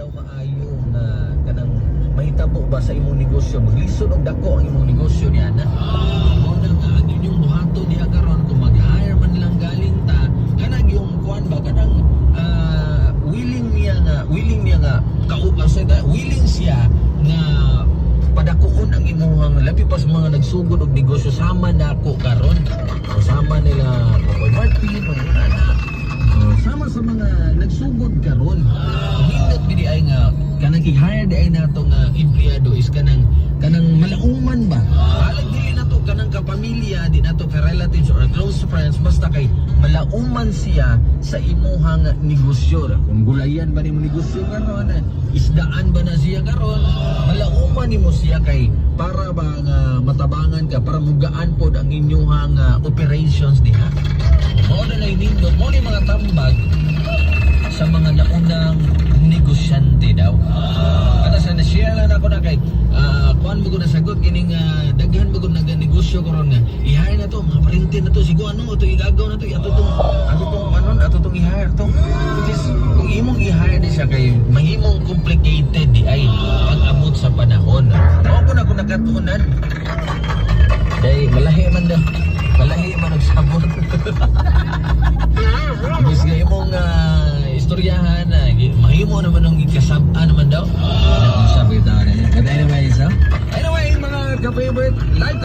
daw maayo nga kanang mahitabo ba sa imong negosyo, maglisod og dako ang imong negosyo niya na. Mo na nga ang inyong buhato diha karon kung mag-hire man lang galing ta kanang yung kuan ba kanang willing siya nga padakuon ang imuhang labi pa sa mga nagsugod og negosyo sama na ako karon. Sama nila Popoy Martin, sama sa mga nagsugod karon. Hindot bidi ay nga kanang i-hire di ay nato nga empleyado is kanang malauman ba. Halag dili nato kanang kapamilya, di nato ka relatives or close friends, basta kay malauman siya sa imuhang negosyo. Kung gulayan ba nimo negosyo karon, isdaan ba na siya karon, malauman nimo siya kay para ba nga matabangan ka, para mugaan pod ang inyong operations diha. Mao na lang nindot, mao ni mga tambag sa mga naunang negosyante daw. Kada sa na-share lang ako na kay kuan mo ko nasagot kining daghan mo ko nagnegosyo karon nga i-hire na to, mga parintin na to, sigo ano to igagaw na to, ato tong i-hire to. Because kung imong i-hire di siya kay mahimong complicated di ay pag-abot sa panahon. Mao ko na ko nakatuunan. Kay malahi man og sabon. Bis nga imong istoryahan na mahimo naman ang ikasab-an naman daw. Sabi daw na. But anyway, mga ka-favorite, like